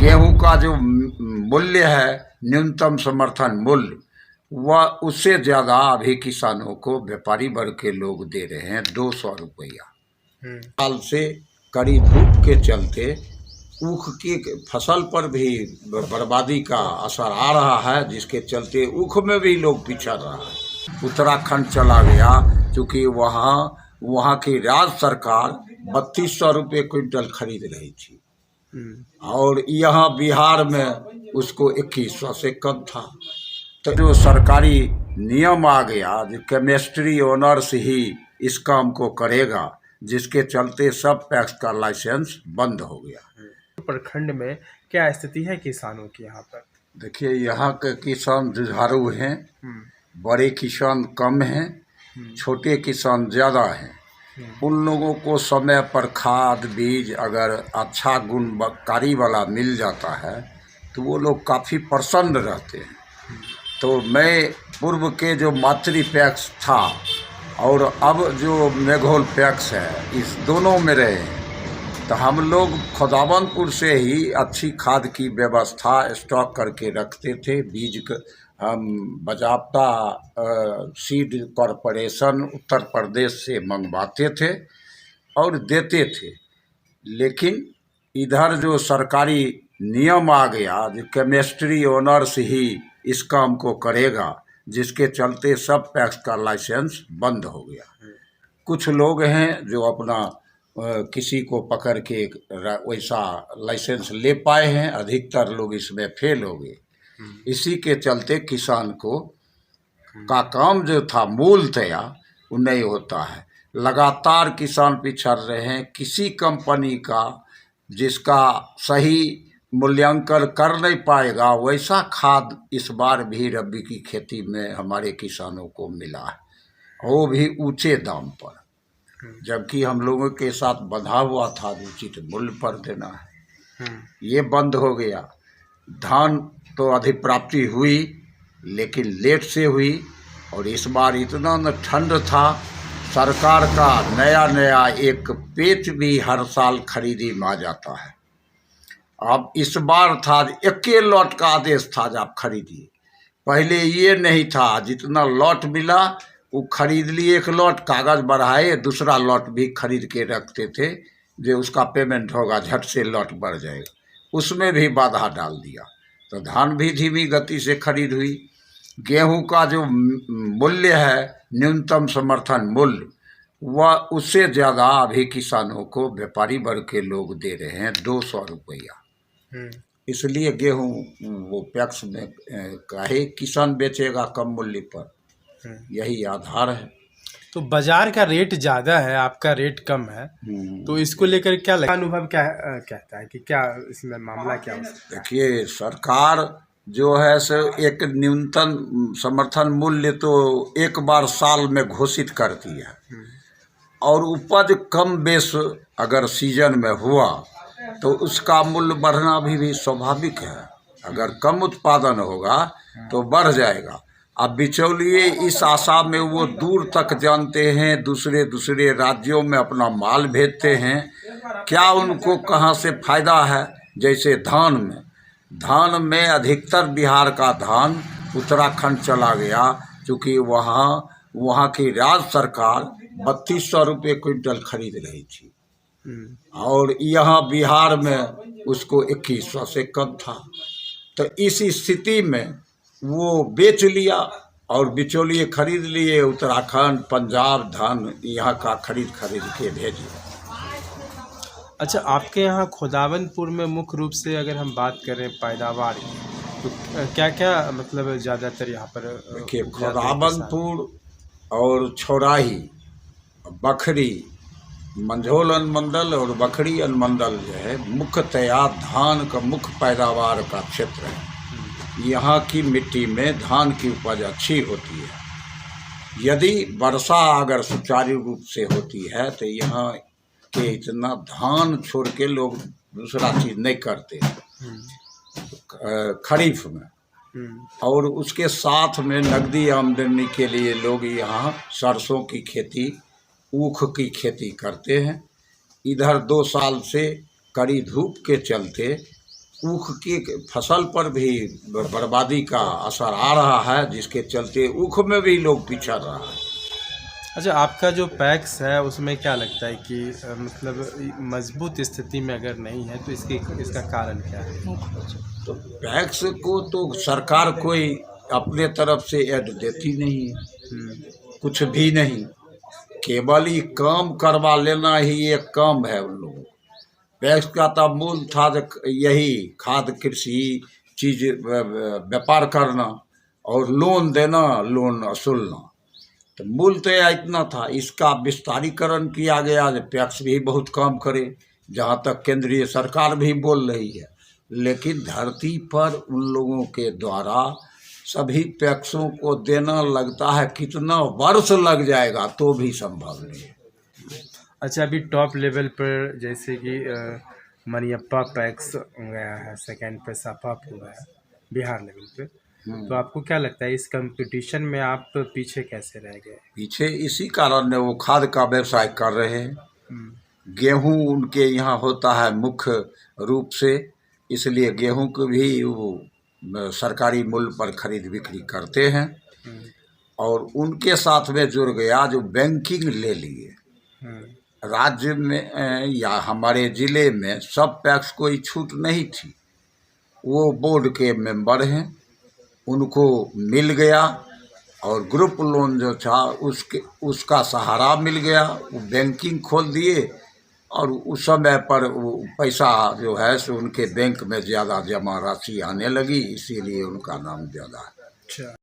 गेहूं का जो मूल्य है, न्यूनतम समर्थन मूल्य, वह उससे ज़्यादा अभी किसानों को व्यापारी वर्ग के लोग दे रहे हैं 200 रुपया। साल से कड़ी धूप के चलते ऊख की फसल पर भी बर्बादी का असर आ रहा है, जिसके चलते ऊख में भी लोग पिछड़ रहा है। उत्तराखंड चला गया, क्योंकि वहाँ की राज्य सरकार 3200 रुपये क्विंटल खरीद रही थी और यहाँ बिहार में उसको 2100 से कम था। तो जो सरकारी नियम आ गया, जो केमिस्ट्री ऑनर्स ही इस काम को करेगा, जिसके चलते सब पैक्स का लाइसेंस बंद हो गया। प्रखंड में क्या स्थिति है किसानों की यहाँ पर? देखिए, यहाँ के किसान जुझारू हैं, बड़े किसान कम हैं, छोटे किसान ज़्यादा हैं। उन लोगों को समय पर खाद बीज अगर अच्छा गुणकारी वाला मिल जाता है तो वो लोग काफ़ी प्रसन्न रहते हैं। तो मैं पूर्व के जो मातृ पैक्स था और अब जो मेघोल पैक्स है, इस दोनों में रहे हैं, तो हम लोग खुदावंदपुर से ही अच्छी खाद की व्यवस्था स्टॉक करके रखते थे। बीज हम बाज़ाब्ता सीड कॉरपोरेशन उत्तर प्रदेश से मंगवाते थे और देते थे। लेकिन इधर जो सरकारी नियम आ गया, जो केमिस्ट्री ऑनर्स ही इस काम को करेगा, जिसके चलते सब पैक्स का लाइसेंस बंद हो गया। कुछ लोग हैं जो अपना किसी को पकड़ के वैसा लाइसेंस ले पाए हैं, अधिकतर लोग इसमें फेल हो गए। इसी के चलते किसान को का काम जो था मूलतया वो नहीं होता है। लगातार किसान पिछड़ रहे हैं। किसी कंपनी का जिसका सही मूल्यांकन कर नहीं पाएगा, वैसा खाद इस बार भी रबी की खेती में हमारे किसानों को मिला है, वो भी ऊंचे दाम पर, जबकि हम लोगों के साथ बंधा हुआ था उचित मूल्य पर देना है। ये बंद हो गया। धान तो अधिप्राप्ति हुई, लेकिन लेट से हुई, और इस बार इतना न ठंड था, सरकार का नया एक पेच भी हर साल खरीदी में आ जाता है। अब इस बार था 1 लॉट का आदेश था जब आप खरीदिए। पहले ये नहीं था, जितना लॉट मिला वो खरीद लिए, 1 लॉट कागज़ बढ़ाए, दूसरा लॉट भी खरीद के रखते थे, जो उसका पेमेंट होगा झट से लॉट बढ़ जाएगा। उसमें भी बाधा डाल दिया, तो धान भी धीमी गति से खरीद हुई। गेहूं का जो मूल्य है, न्यूनतम समर्थन मूल्य, वह उससे ज़्यादा अभी किसानों को व्यापारी वर्ग के लोग दे रहे हैं 200 रुपया। इसलिए गेहूं वो पैक्स में काहे किसान बेचेगा कम मूल्य पर, यही आधार है। तो बाजार का रेट ज़्यादा है, आपका रेट कम है, तो इसको लेकर क्या अनुभव क्या कहता है कि क्या इसमें मामला क्या हो सकता है? देखिए, सरकार जो है सो एक न्यूनतम समर्थन मूल्य तो एक बार साल में घोषित करती है, और उपज कम बेस अगर सीजन में हुआ तो उसका मूल्य बढ़ना भी स्वाभाविक है। अगर कम उत्पादन होगा तो बढ़ जाएगा। अब बिचौलिए इस आशा में वो दूर तक जानते हैं, दूसरे राज्यों में अपना माल भेजते हैं, क्या उनको कहाँ से फ़ायदा है। जैसे धान में अधिकतर बिहार का धान उत्तराखंड चला गया, क्योंकि वहाँ की राज्य सरकार 3200 रुपये क्विंटल खरीद रही थी और यहाँ बिहार में उसको 2100 से कम था। तो इस स्थिति में वो बेच लिया और बिचौलिए खरीद लिए, उत्तराखंड पंजाब धान यहाँ का खरीद के भेजे। अच्छा, आपके यहाँ खुदावंदपुर में मुख्य रूप से अगर हम बात करें पैदावार की, तो क्या क्या मतलब ज़्यादातर यहाँ पर? देखिए, खुदावंदपुर और छौराही, बखरी, मंझोल अनुमंडल और बखरी अनुमंडल जो है मुख्यतया धान का मुख्य पैदावार का क्षेत्र है। यहाँ की मिट्टी में धान की उपज अच्छी होती है। यदि वर्षा अगर सुचारू रूप से होती है तो यहाँ के इतना धान छोड़ के लोग दूसरा चीज़ नहीं करते खरीफ में। और उसके साथ में नकदी आमदनी के लिए लोग यहाँ सरसों की खेती, ऊख की खेती करते हैं। इधर 2 साल से कड़ी धूप के चलते ऊख की फसल पर भी बर्बादी का असर आ रहा है, जिसके चलते ऊख में भी लोग पिछड़ रहा है। अच्छा, आपका जो पैक्स है उसमें क्या लगता है कि मतलब मजबूत स्थिति में अगर नहीं है तो इसका कारण क्या है? तो टैक्स को तो सरकार कोई अपने तरफ से ऐड देती नहीं है, कुछ भी नहीं, केवल ही काम करवा लेना ही एक काम है उन लोगों को। टैक्स का तो मूल था यही खाद कृषि चीज व्यापार करना और लोन देना, लोन वसूलना, तो मूल तो यह इतना था। इसका विस्तारीकरण किया गया, टैक्स भी बहुत कम करे, जहाँ तक केंद्रीय सरकार भी बोल रही है, लेकिन धरती पर उन लोगों के द्वारा सभी टैक्सों को देना लगता है कितना वर्ष लग जाएगा तो भी संभव नहीं है। अच्छा, अभी टॉप लेवल पर जैसे कि मनियप्पा पैक्स गया है, सेकंड पे सपा हुआ है बिहार लेवल पे, तो आपको क्या लगता है इस कंपटीशन में आप पीछे कैसे रह गए? पीछे इसी कारण वो खाद का व्यवसाय कर रहे हैं। गेहूं उनके यहाँ होता है मुख्य रूप से, इसलिए गेहूं को भी वो सरकारी मूल्य पर खरीद बिक्री करते हैं। और उनके साथ में जुड़ गया जो बैंकिंग ले लिए। राज्य में या हमारे ज़िले में सब पैक्स कोई छूट नहीं थी, वो बोर्ड के मेंबर हैं, उनको मिल गया और ग्रुप लोन जो था उसका सहारा मिल गया। वो बैंकिंग खोल दिए और उस समय पर वो पैसा जो है सो उनके बैंक में ज़्यादा जमा राशि आने लगी, इसीलिए उनका नाम ज़्यादा है। अच्छा।